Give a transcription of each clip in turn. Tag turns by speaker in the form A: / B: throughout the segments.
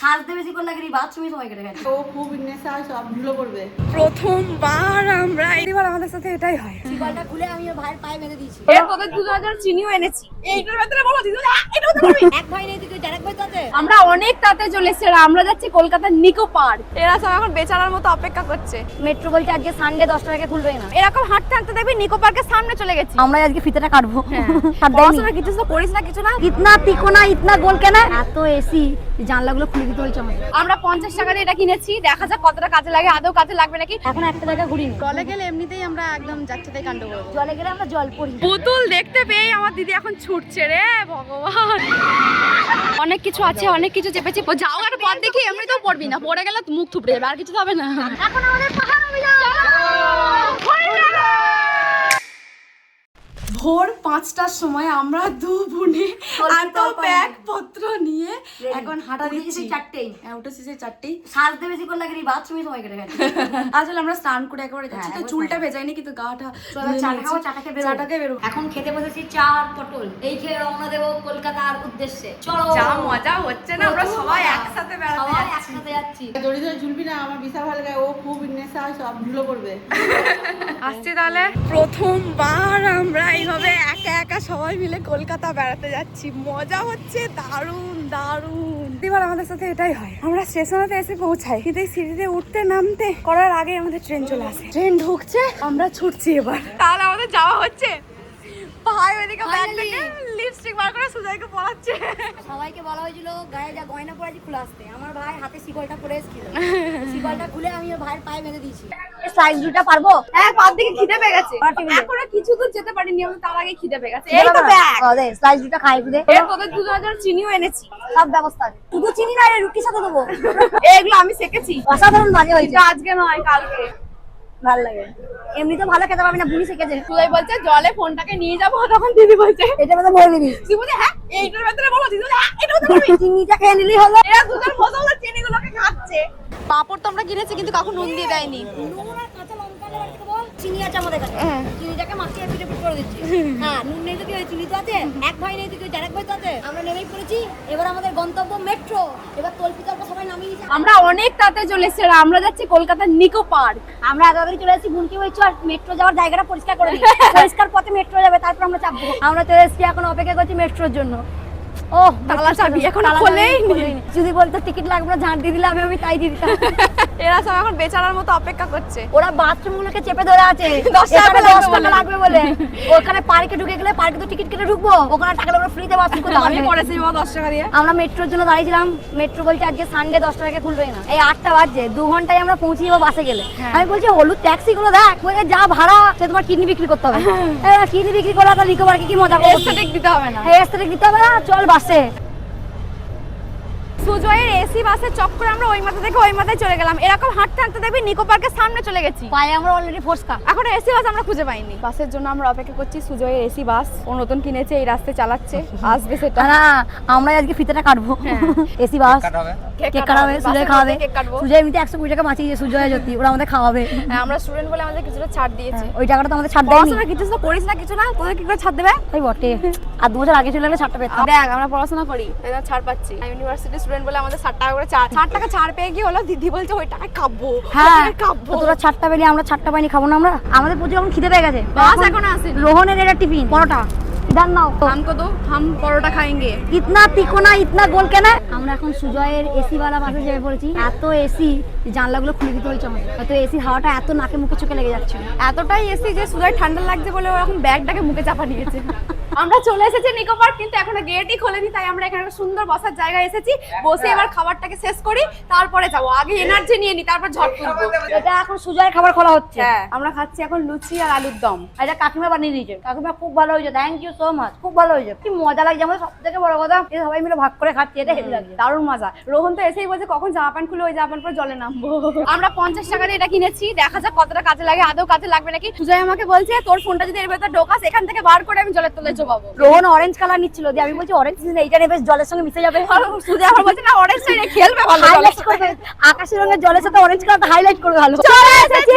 A: সাজতে বেশি করে লাগে বাথরুমে সময় কেটে গেছে।
B: ও খুব নেশা সব ধুলো করবে।
C: প্রথমবার আমরা এবার আমাদের সাথে এটাই হয়।
A: শিকলটা খুলে আমি ওর ভাইয়ের পায়ে বেঁধে দিয়েছি।
C: এর পরে 2000 চিনিও এনেছি। এইটার ভেতরে বলো দিদি এটা তো
A: এক ভাই নেই তুই আরেক ভাই তাতে।
C: আমরা অনেক তাতে চলে এসেছি। আমরা যাচ্ছি কলকাতার নিকো পার্ক। এরা সব এখন বেচারার মতো অপেক্ষা করছে।
A: মেট্রো বলছে আজকে সানডে 10টা থেকে খুলবে না।
C: এরকম হাঁটতে হাঁটতে দেখবি নিকো পার্কের সামনে চলে গেছি।
A: আমরা আজকে ফিতেটা কাটবো।
C: পড়াশোনা কিছু তো করিস না কিছু না।
A: ইতনা তিকোনা ইতনা গোল কেন? এত এসি জানলাগুলো খুলে দিতে হয়েছে আমাদের।
C: আমরা 50 টাকা দিয়ে এটা কিনেছি। দেখা যাক কতটা কাজে লাগে, আদৌ কাজে লাগবে নাকি।
A: এখন একটা জায়গা ঘুরিনি।
C: জলে গেলে এমনিতেই আমরা একদম যাচ্ছেতাই কাণ্ড করব।
A: জলে গেলে আমরা জল পড়ি।
C: পুতুল দেখতে পেয়ে আমার দিদি এখন ছুটছে রে ভগবান। অনেক কিছু আছে, অনেক কিছু চেপেছি। ও যাও একটা পথ দেখি, এমনিতেও পড়বি না, পড়ে গেলে মুখ থুপড়ে যাবে, আর কিছু হবে না।
A: এখন আমাদের পাহাড় অভিযান।
C: ভোর 5টার সময় আমরা দু বোনে এত ব্যাগ পত্র নিয়ে এখন হাঁটা দিচ্ছি।
A: 4টেই
C: হ্যাঁ, উঠেছি সেই 4টেই।
A: সাজতে বেশি করে লাগে বাথরুমে সময় কেটে গেছে।
C: আসলে আমরা স্নান করে একেবারে যাচ্ছি, তো চুলটা ভেজাইনি কিন্তু গাটা চাটাকে বেরো।
A: এখন খেতে বসেছি চা আর পটল। এই খেয়ে রওনা দেবো কলকাতার উদ্দেশ্যে। চলো।
C: যা মজা হচ্ছে না, আমরা সবাই একসাথে বেড়াতে
A: সবাই
C: যাচ্ছি।
A: একসাথে যাচ্ছি।
B: দড়ি ধরে ঝুলবি না, আমার বিশাল ভালো লাগে। ও খুব নেশা সব ধুলো করবে।
C: আসছি তাহলে। প্রথমবার আমরা এইভাবে একা একা সবাই মিলে কলকাতা বেড়াতে যাচ্ছি। মজা হচ্ছে দারুণ দারুণ। এবার আমাদের সাথে এটাই হয়। আমরা স্টেশনেতে এসে পৌঁছাই, কিন্তু এই সিঁড়িতে উঠতে নামতে করার আগে আমাদের ট্রেন চলে আসে। ট্রেন ঢুকছে, আমরা ছুটছি এবার। তাহলে আমাদের যাওয়া হচ্ছে। ভাই ওইদিকে ব্যাগ থেকে লিপস্টিক বার করে সুজয়কে পড়াচ্ছে।
A: সবাইকে বলা হয়েছিল গায়ে যা গয়না পরেছি খুলে আসতে। আমার ভাই হাতে শিকলটা পরে এসেছিল। শিকলটা খুলে আমি ওর ভাইয়ের পায়ে বেঁধে দিয়েছি। স্লাইস দুটা পারবো?
C: হ্যাঁ, পার দিকে খিদে পেয়ে গেছে। এখনো কিছু দূর যেতে পারিনি, আমি তার আগে খিদে পেয়ে গেছে। এই তো ব্যাগ।
A: দে স্লাইস দুটা খাই খুদে।
C: এর পরে 2000 চিনিও এনেছি।
A: সব ব্যবস্থা আছে। শুধু চিনি না, এর রুটির সাথে দেবো।
C: এগুলো আমি শিখেছি।
A: অসাধারণ মজা হয়েছে।
C: কিন্তু আজকে নয়, কালকে।
A: ভালো লাগে। এমনি তো ভালো খেতে পারবি না, বুড়ি শিখেছে।
C: তুই বলছে জলে ফোনটাকে নিয়ে যাবো, তখন দিদি বলছে
A: এটা মধ্যে ভরে নিবি।
C: তুই বলছে হ্যাঁ এইটার ভেতরে বলো, দিদি বলছে হ্যাঁ এটার ভেতরে বলবি।
A: চিনিটা খেয়ে নিলেই হলো।
C: এরা দুজন মজা মজা চিনিগুলোকে খাচ্ছে। পাপড় তো আমরা কিনেছি, কিন্তু কাকু নুন দিয়ে দেয়নি।
A: নুন আর কাঁচা লঙ্কা দেওয়ার থেকে বল চিনি আছে আমাদের কাছে। চিনিটাকে মাখিয়ে পিঠে পিঠে করে দিচ্ছি। হ্যাঁ, নুন নেই তো কি চিনি তো আছে। এক ভাই নেই তো কি আরেক ভাই তো আছে। আমরা নেমেই পড়েছি। এবার আমাদের গন্তব্য মেট্রো। এবার তল্পিতল্প সবাই নামিয়ে নিয়েছে।
C: আমরা অনেক তাতে চলে এসেছি। আমরা যাচ্ছি কলকাতার নিকো পার্ক।
A: আমরা আগে চলে এসেছি বুনকি হয়েছি আর মেট্রো যাওয়ার জায়গাটা পরিষ্কার করে দিই। পরিষ্কার পথে মেট্রো যাবে, তারপর আমরা চাপবো। আমরা চলে এসেছি, এখন অপেক্ষা করছি মেট্রোর জন্য। ও
C: তালা চাবি এখনো খোলেইনি।
A: যদি বলতো টিকিট লাগবে না, ঝাঁট দিয়ে দিলে আমি তাই দিয়ে দিতাম।
C: এরা সব এখন বেচারার মতো অপেক্ষা করছে।
A: ওরা বাথরুম গুলোকে চেপে ধরে আছে
C: 10 টাকা
A: লাগবে বলে। ওখানে পার্কে ঢুকে গেলে, পার্কে তো টিকিট কেটে ঢুকবো, ওখানে টাকা আমরা ফ্রিতে বাথরুম করতে
C: আমি
A: পারবো।
C: পড়েছি 10 টাকা দিয়ে।
A: আমরা মেট্রোর জন্য দাঁড়িয়েছিলাম। মেট্রো বলছে আজকে সানডে 10টা থেকে খুলবে না। এই 8টা বাজছে, 2 ঘন্টায় আমরা পৌঁছে যাবো বাসে গেলে। আমি বলছি হলুদ ট্যাক্সি গুলো দেখ, বলে যা ভাড়া সে তোমার কিডনি বিক্রি করতে হবে। কিডনি বিক্রি করলে তো রিকভার কি মজা করবো।
C: এসথেটিক দিতে হবে না।
A: এসথেটিক দিতে হবে না, চল বাসে।
C: সুজয়ের এসি বাসের চক্করে আমরা ওই মাথা থেকে ওই মাথায় চলে গেলাম। এরকম হাঁটতে হাঁটতে দেখবি নিকো পার্কের সামনে চলে গেছি।
A: পায়ে আমরা অলরেডি ফোসকা।
C: এখন এসি বাস আমরা খুঁজে পাইনি। বাসের জন্য আমরা অপেক্ষা করছি। সুজয়ের এসি বাস ও নতুন কিনেছে, এই রাস্তায় চালাচ্ছে। আসবে সেটা
A: না, আমরা আজকে ফিতেটা কাটবো। এসি বাস কেক কাটাবে, সুজয় খাওয়াবে। সুজয় এমনিতে 120 টাকা বাঁচিয়েছে সুজয় জ্যোতি, ওরা আমাদের খাওয়াবে।
C: হ্যাঁ, আমরা স্টুডেন্ট বলে আমাদের কিছুটা ছাড় দিয়েছে।
A: ওই টাকাটা তো আমাদের ছাড় দেয়নি।
C: পড়াশোনা কিছু তো করিস না কিছু না, তোদের কি করে ছাড় দেবে?
A: তাই বটে। আর 2 বছর আগে চলে গেলে ছাড়টা পেতাম।
C: দেখ আমরা পড়াশোনা করি, তাই জন্য ছাড় পাচ্ছি। ইউনিভার্সিটি স্টুডেন্ট বলে আমাদের 60 টাকা করে 60 টাকা ছাড় পেয়ে কি হলো, দিদি বলছে ওই টাকায় খাবো।
A: হ্যাঁ,
C: খাবো।
A: তোরা ছাড়টা পেলি, আমরা ছাড়টা পাইনি, খাবো না আমরা? আমাদের প্রচুর এখন খিদে পেয়ে গেছে।
C: বাস এখনো আসেনি।
A: রোহনের এটা টিফিন পরোটা ইধার নাও।
C: हमको दो, हम পরোটা খাएंगे।
A: ইতনা তিকোনা ইতনা গোল কেন? আমরা এখন সুজয়ের এসি वाला বাসে চেপে পড়েছি। এত এসি জানলাগুলো খুলে দিতে হয়েছে আমাদের। এত এসি হাওয়াটা এত নাকে মুখে চোখে লেগে যাচ্ছে।
C: এতটাই এসি যে সুজয় ঠান্ডা লাগছে বলে ও এখন ব্যাগটাকে মুখে চাপা নিয়েছে। আমরা চলে এসেছি নিকো পার্ক, কিন্তু এখনো গেটই খোলেনি। তাই আমরা এখানে একটা সুন্দর বসার জায়গা এসেছি। বসে এবার খাবারটাকে শেষ করি, তারপরে যাবো। আগে এনার্জি নিয়ে নি, তারপর ঝড় তুলবো।
A: এটা এখন সুজয়ের খাবার খোলা হচ্ছে।
C: হ্যাঁ, আমরা খাচ্ছি এখন লুচি আর আলুর দম।
A: এটা কাকিমা বানিয়ে দিয়েছে। কাকিমা খুব ভালো হয়েছে, থ্যাংক ইউ সো মাচ। খুব ভালো হয়েছে, কি মজা লাগছে। আমাদের সব থেকে বড় কথা, এই সবাই মিলে ভাগ করে খাচ্ছি, এটা হেভি লাগছে।
C: দারুণ মজা। রোহন তো এসেই বলছে কখন জামা প্যান্ট খুলে ওই জামা প্যান্ট পরে জলে নামবো। আমরা 50 টাকা দিয়ে এটা কিনেছি। দেখা যাক কতটা কাজে লাগে, আদৌ কাজে লাগবে নাকি। সুজয় আমাকে বলছে তোর ফোনটা যদি এর ভেতর ঢোকাস, এখান থেকে বার করে আমি জলের তলায় জোবাবো।
A: রোহন অরেঞ্জ কালার নিচ্ছিল, দিয়ে আমি বলছি অরেঞ্জ নিলে এইটা বেশ জলের সঙ্গে মিশে যাবে।
C: সুজয় আমার বলছে না অরেঞ্জ সাইডে খেলবে ভালো,
A: হাইলাইট করবে আকাশের রঙের জলের সাথে অরেঞ্জ কালারটা হাইলাইট করবে ভালো।
C: চলে এসেছি।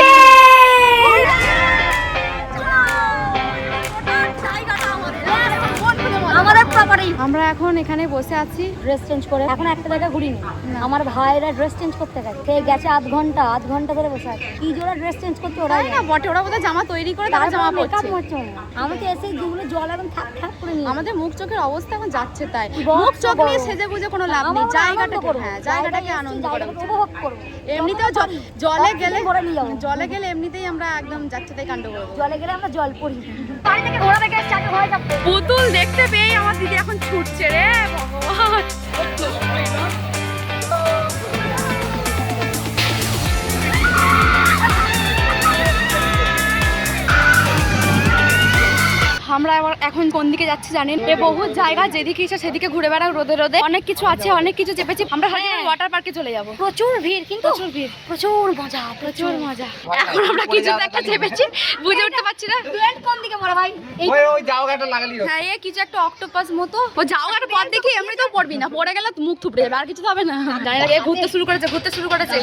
A: আমাদের ব্যাপারেই
C: আমরা এখন এখানে বসে আছি।
A: ড্রেস চেঞ্জ করে এখন একটা জায়গা ঘুরিনি। আমার ভাইরা ড্রেস চেঞ্জ করতে গেছে, সে গেছে আধ ঘন্টা ধরে বসে আছে। কি জোড়া ড্রেস চেঞ্জ করতে ওরা
C: তাই না বটে, ওরা বোধহয় জামা তৈরি করে তারা জামা
A: মেকআপ
C: পরছে।
A: করছে না। আমি তো এসে দুগুলো জল একদম থাক থাক করে নিই।
C: আমাদের মুখ চোখের অবস্থা এখন যাচ্ছে তাই।
A: বড্ড
C: মুখ চোখ নিয়ে
A: গরম।
C: সেজে বুঝে কোনো লাভ নেই।
A: আমরা আনন্দ
C: জায়গাটাকে
A: করবো।
C: জায়গাটাকে
A: জায়গায়
C: আনন্দ
A: এসেছি,
C: করা
A: জায়গাটাকে
C: উচিত।
A: উপভোগ করবো।
C: এমনিতেও
A: যতটা পারি,
C: জলে
A: সব
C: গেলে
A: কিছু ভরে নিয়ে যাবো।
C: জলে গেলে এমনিতেই আমরা একদম যাচ্ছে তাই কাণ্ড করবো।
A: জলে গেলে আমরা জল পড়ি। বাড়ি থেকে ঘোরা থেকে এসে আগে হয়ে যাবো।
C: পুতুল দেখতে পেয়ে আমার দিদি এখন ছুটছে রে ভগবান। আমরা এবার এখন কোন দিকে যাচ্ছি জানেন? এ বহু জায়গা, যেদিকে ইচ্ছা সেদিকে ঘুরে বেড়াও রোদে রোদে। অনেক কিছু আছে, অনেক কিছু চেপেছি। আমরা ওয়াটার পার্কে চলে যাবো।
A: প্রচুর ভিড়, কিন্তু
C: প্রচুর ভিড়,
A: প্রচুর মজা,
C: প্রচুর মজা। এখন আমরা কিছু তো একটা চেপেছি, বুঝে উঠতে পারছি না।
A: ট্রেন্ড কোন দিকে মরা ভাই?
D: ওই জায়গাটা লাগালি
C: হ্যাঁ, এ কিছু একটা অক্টোপাস মতো। ও যাও একটা পথ দেখি, এমনিতেও পড়বি না, পড়ে গেলে মুখ থুপড়ে যাবে, আর কিছু তো হবে না। জানি না, এ ঘুরতে শুরু করেছে।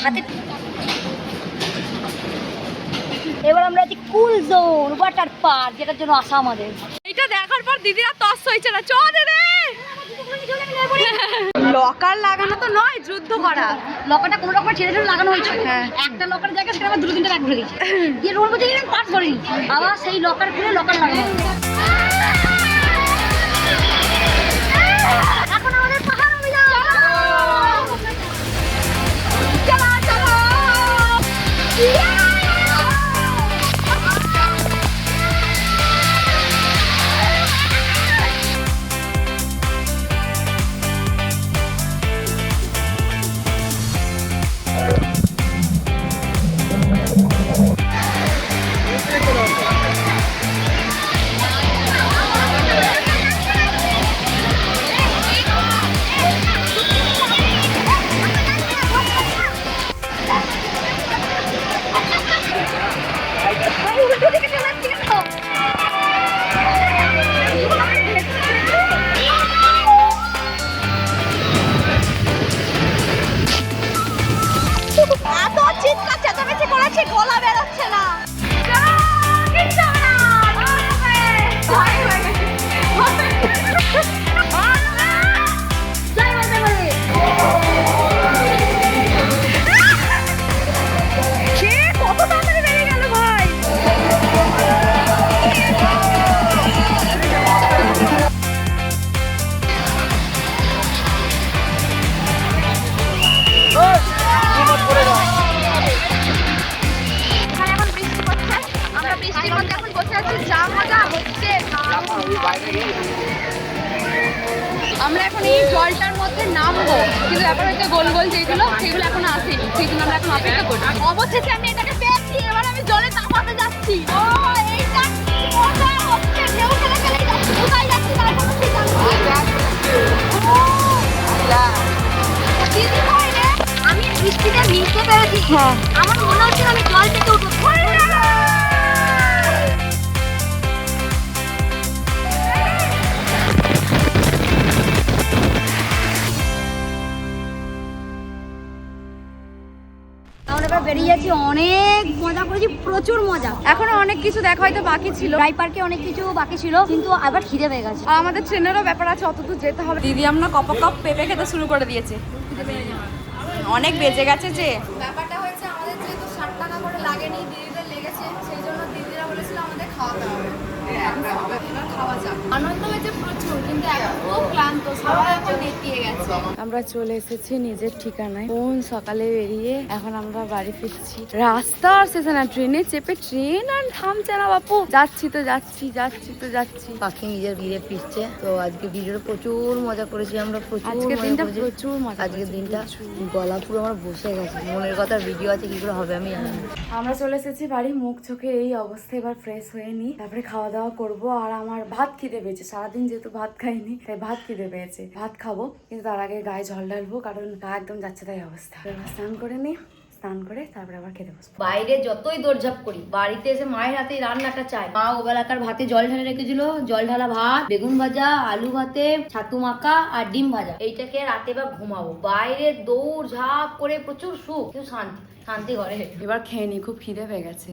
A: এবার আমরা আছি কুল জোন ওয়াটার পার্ক, যেটার জন্য আসা আমাদের।
C: এটা দেখার পর দিদিরা তস হয়েছে না, চল রে। লকার লাগানো তো নয়, যুদ্ধ করা।
A: লকারটা কোনো রকম ছেড়ে ছেড়ে লাগানো হয়েছে।
C: হ্যাঁ।
A: একটা লকার জায়গায় সেটা আবার দুটো তিনটে ব্যাগ ভরে দিয়েছে। দিয়ে রোল বলতে গেলে পার্স ভরে নিই। আবার সেই লকার খুলে লকার লাগানো। এখন আমাদের পাহাড় অভিযান। চলো চলো।
C: এত চিৎকার চেঁচামেচি করেছে, গলা বেরোচ্ছে না। সে কত তাড়াতাড়ি বেরিয়ে গেল ভাই। এখানে এখন বৃষ্টি পড়ছে, আমরা বৃষ্টির মধ্যে এখন বসে আছি, যা মজা হচ্ছে। আমরা এখন এই জলটার মধ্যে নামবো, কিন্তু ব্যাপার হচ্ছে গোল গোল যেগুলো সেগুলো এখন আসেনি, সেই জন্য আমরা এখন অপেক্ষা করছি। অবশেষে আমি এটাকে পেয়েছি, এবার আমি জলে নামাতে যাচ্ছি। ও এইটা কি মজা হচ্ছে, ঢেউ খেলে খেলে যাচ্ছি, কোথায় যাচ্ছি তার কোনো ঠিকানা নেই। দিদি কই রে?
A: আমি বৃষ্টিতে ভিজতে পেরেছি। আমার মনে হচ্ছে আমি জল থেকে উঠবো। আমরা এবার বেরিয়ে যাচ্ছি, অনেক মজা করেছি, প্রচুর মজা।
C: এখনো অনেক কিছু দেখা হয়তো বাকি ছিল।
A: ড্রাই পার্কে অনেক কিছু বাকি ছিল, কিন্তু আবার খিদে পেয়ে গেছে।
C: আর আমাদের ট্রেনেরও ব্যাপার আছে, অতদূর যেতে হবে। দিদি আমরা কপ পেঁপে খেতে শুরু করে দিয়েছে। অনেক বেজে গেছে যে। ব্যাপারটা হয়েছে আমাদের যেহেতু 60 টাকা করে লাগেনি, দিদিদের লেগেছে, সেই জন্য দিদিরা বলেছিল আমাদের খাওয়াতে হবে। খাওয়া যাক। আনন্দ হয়েছে প্রচুর, কিন্তু এখন খুব ক্লান্ত, সবাই এখন দেখিয়ে গেছে। আমরা চলে এসেছি নিজের ঠিকানায়। কোন সকালে বেরিয়ে এখন আমরা বাড়ি ফিরছি। রাস্তার শেষে না, ট্রেনে চেপে ট্রেন আর থামছে না বাপু। যাচ্ছি তো যাচ্ছি।
A: পাখি নিজের ভিড়ে ফিরছে। তো আজকে ভিডিওতে প্রচুর মজা করেছি আমরা,
C: আজকের দিনটা প্রচুর মজা।
A: আজকের দিনটা গলা পুরো আমার বসে গেছে, মনের কথা ভিডিও আছে কি করে হবে আমি জানি না।
C: আমরা চলে এসেছি বাড়ি, মুখ চোখে এই অবস্থা। এবার ফ্রেশ হয়ে নি, তারপরে খাওয়া দাওয়া করবো। আর আমার ভাত খিদে পেয়েছে, সারাদিন যেহেতু ভাত খাইনি তাই ভাত খিদে পেয়েছে। ভাত খাবো, কিন্তু তার আগে গায়ে জল ঢালবো, কারণ গা একদম যাচ্ছে তাই অবস্থা। এবার স্নান করে নি, স্নান করে তারপরে আবার খেতে বসবো।
A: বাইরে যতই দৌড়ঝাপ করি, বাড়িতে এসে মায়ের হাতে রান্নাটা চাই। মা ওবেলাকার ভাতে জল ঢালে রেখেছিল, জল ঢালা ভাত, বেগুন ভাজা, আলু ভাতে, ছাতু মাখা আর ডিম ভাজা। এইটাকে রাতে বা ঘুমাবো। বাইরে দৌড় ঝাঁপ করে প্রচুর সুখ, কিন্তু শান্তি ঘরে।
C: এবার খেয়ে নি, খুব খিদে পেয়ে গেছে।